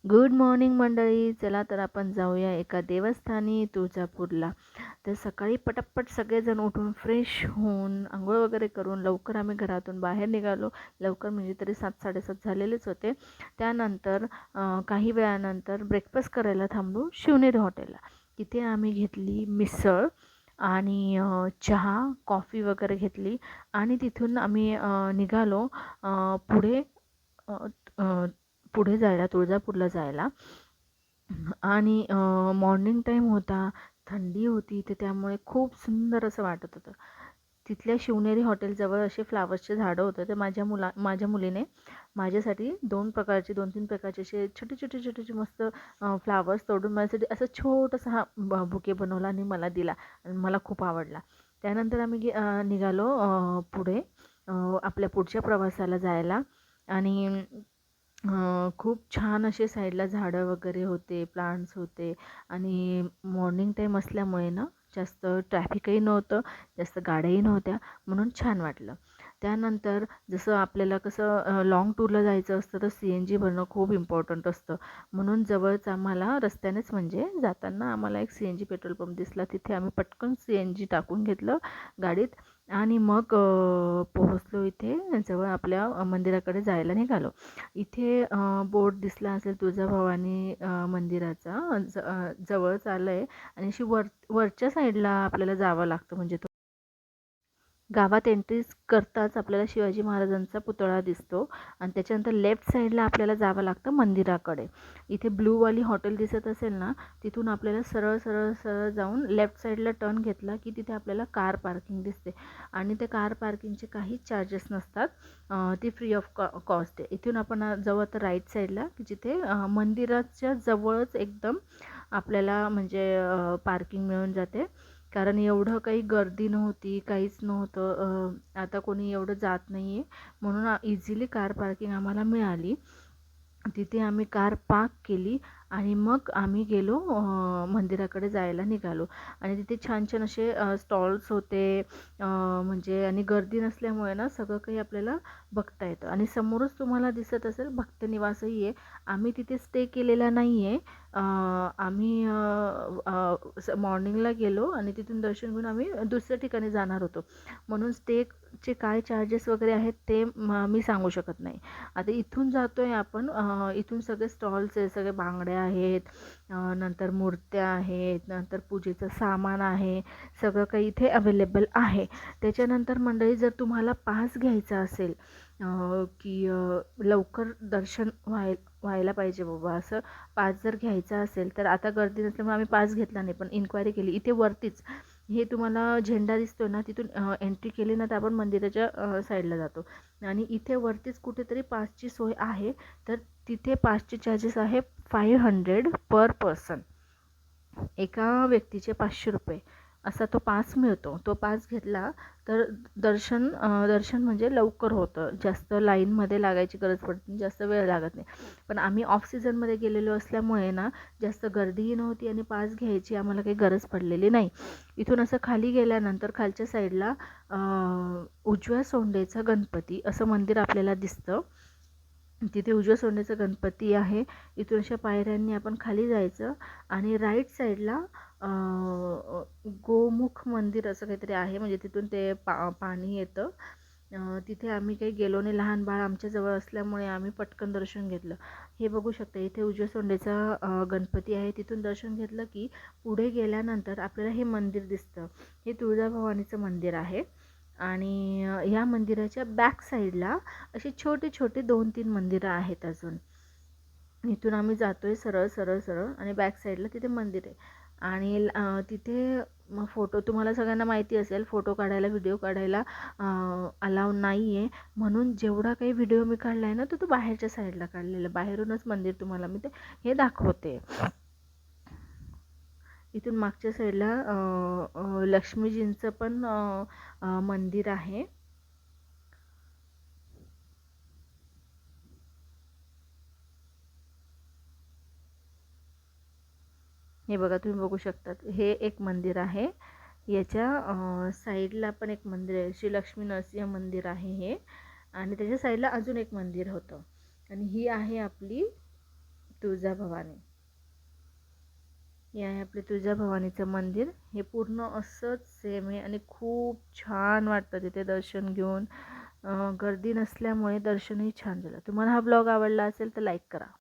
Good morning मंडळी. चला तर आपण जाऊया एका देवस्थानी तुळजापूरला. तर सकाळी पटापट सगळेजण उठून फ्रेश होऊन आंघोळ वगैरे करून लवकर आम्ही घरातून बाहेर निघालो. लवकर म्हणजे तरी 7-7:30 झालेलेच होते. त्यानंतर काही वेळानंतर ब्रेकफास्ट करायला थांबलो शिवनेरी हॉटेलला. तिथे आम्ही घेतली मिसळ आणि चहा कॉफी वगैरे घेतली आणि तिथून आम्ही निघालो पुढे अ, अ, पुढे जायला तुळजापूरला जायला. आणि मॉर्निंग टाईम होता, थंडी होती, तर त्यामुळे खूप सुंदर असं वाटत होतं. तिथल्या शिवनेरी हॉटेलजवळ असे फ्लावर्सचे झाडं होतं. तर माझ्या मुलीने माझ्यासाठी 2-3 प्रकारचे असे छोटे-छोटे मस्त फ्लावर्स तोडून माझ्यासाठी असं छोटासा हा बुके बनवला आणि मला दिला आणि मला खूप आवडला. त्यानंतर आम्ही निघालो पुढे आपल्या पुढच्या प्रवासाला जायला. आणि खूप छान असे साईडला झाडं वगैरे होते, प्लांट्स होते आणि मॉर्निंग टाईम असल्यामुळे ना जास्त ट्रॅफिकही नव्हतं, जास्त गाड्याही नव्हत्या, म्हणून छान वाटलं. त्यानंतर जसं आपल्याला कसं लाँग टूरला जायचं असतं तर CNG भरणं खूप इम्पॉर्टंट असतं. म्हणून जवळच आम्हाला रस्त्यानेच म्हणजे जाताना आम्हाला एक CNG पेट्रोल पंप दिसला. तिथे आम्ही पटकन CNG टाकून घेतलं गाडीत आणि मग पोहोचलो इथे जवळ आपल्या मंदिराकडे जायला निघालो. इथे बोर्ड दिसला असेल तुळजाभवानी मंदिराचा. जवळच आलं आहे आणि अशी वरच्या साईडला आपल्याला जावं लागतं. म्हणजे तो गावात एंट्री करताच आपल्याला शिवाजी महाराजांचा पुतळा दिसतो आणि त्याच्यानंतर लेफ्ट साईडला आपल्याला जावं लागतं मंदिराकडे. इथे ब्लूवाली हॉटेल दिसत असेल ना, तिथून आपल्याला सरळ सरळ सरळ जाऊन लेफ्ट साईडला टर्न घेतला की तिथे आपल्याला कार पार्किंग दिसते आणि ते कार पार्किंगचे काहीच चार्जेस नसतात. ती फ्री ऑफ कॉस्ट आहे. इथून आपण जाऊ आता राईट साईडला की जिथे मंदिराच्या जवळच एकदम आपल्याला म्हणजे पार्किंग मिळून जाते. कारण एवढं काही गर्दी नव्हती, काहीच नव्हतं. आता कोणी एवढं जात नाही आहे, म्हणून इझिली कार पार्किंग आम्हाला मिळाली. तिथे आम्ही कार पार्क केली आणि मग आम्ही गेलो मंदिराकडे जायला निघालो. आणि तिथे छान छान असे स्टॉल्स होते. म्हणजे आणि गर्दी नसल्यामुळे ना सगळं काही आपल्याला बघता येतं. आणि समोरच तुम्हाला दिसत असेल भक्तनिवासही आहे. आम्ही तिथे स्टे केलेला नाही आहे. आम्ही मॉर्निंगला गेलो आणि तिथून दर्शन घेऊन आम्ही दुसऱ्या ठिकाणी जाणार होतो. म्हणून स्टेचे काय चार्जेस वगैरे आहेत ते मी सांगू शकत नाही. आता इथून जातो आहे आपण. इथून सगळे स्टॉल्स आहे, सगळे बांगड्या आहेत, नंतर मूर्त्या आहेत, नंतर पूजेचं सामान आहे, सगळं काही इथे अवेलेबल आहे. त्याच्यानंतर मंडळी जर तुम्हाला पास घ्यायचा असेल की लवकर दर्शन व्हायला पाहिजे बाबा असं पास जर घ्यायचा असेल तर आता गर्दी नसल्यामुळे आम्ही पास घेतला नाही, पण इन्क्वायरी केली. इथे वरतीच हे तुम्हाला झेंडा दिसतो ना, तिथून एंट्री केली ना तर आपण मंदिराच्या साईडला जातो आणि इथे वरतीच कुठेतरी पासची सोय आहे. तर तिथे पासचे चार्जेस आहे 500 पर पर्सन. एका व्यक्तीचे 500 रुपये असा तो पास मिळतो. तो पास घेतला तर दर्शन म्हणजे लवकर होतं. जास्त लाईनमध्ये लागायची गरज पडत नाही, जास्त वेळ लागत नाही. पण आम्ही ऑफ सीझनमध्ये गेलेलो असल्यामुळे ना जास्त गर्दीही नव्हती आणि पास घ्यायची आम्हाला काही गरज पडलेली नाही. इथून असं खाली गेल्यानंतर खालच्या साईडला उजव्या सोंडेचा गणपती असं मंदिर आपल्याला दिसतं. तिथे उजव्या सोंडेचा गणपती आहे. इथून अशा पायऱ्यांनी आपण खाली जायचं आणि राईट साईडला गोमुख मंदिर असं काहीतरी आहे. म्हणजे तिथून ते पाणी येतं. तिथे आम्ही काही गेलो नाही. लहान बाळ आमच्याजवळ असल्यामुळे आम्ही पटकन दर्शन घेतलं. हे बघू शकता इथे उजव्या सोंडेचा गणपती आहे. तिथून दर्शन घेतलं की पुढे गेल्यानंतर आपल्याला हे मंदिर दिसतं. हे तुळजाभवानीचं मंदिर आहे. आणि या मंदिराच्या बॅक साईडला अशी छोटे छोटे 2-3 मंदिरं आहेत अजून. इथून आम्ही जातोय सरळ सरळ सरळ आणि बॅक साईडला तिथे मंदिर आहे. आणि तिथे फोटो तुम्हाला सगळ्यांना माहिती असेल, फोटो काढायला व्हिडिओ काढायला अलाव नाही आहे. म्हणून जेवढा काही व्हिडिओ मी काढला आहे ना तो बाहेरच्या साईडला काढलेला. बाहेरूनच मंदिर तुम्हाला मी हे दाखवते. इथून मागच्या साईडला लक्ष्मीजींचं पण मंदिर आहे. हे बघा तुम्ही बघू शकतात, हे एक मंदिर आहे. याच्या साईडला पण एक मंदिर आहे, श्री लक्ष्मी नरसिंह मंदिर आहे हे. आणि त्याच्या साईडला अजून एक मंदिर होतं. आणि ही आहे आपली तुळजाभवानी. हे आहे आपले तुळजाभवानीचं मंदिर. हे पूर्ण असंच सेम आहे आणि खूप छान वाटतं तिथे दर्शन घेऊन. गर्दी नसल्यामुळे दर्शनही छान झालं. तुम्हाला हा ब्लॉग आवडला असेल तर लाईक करा.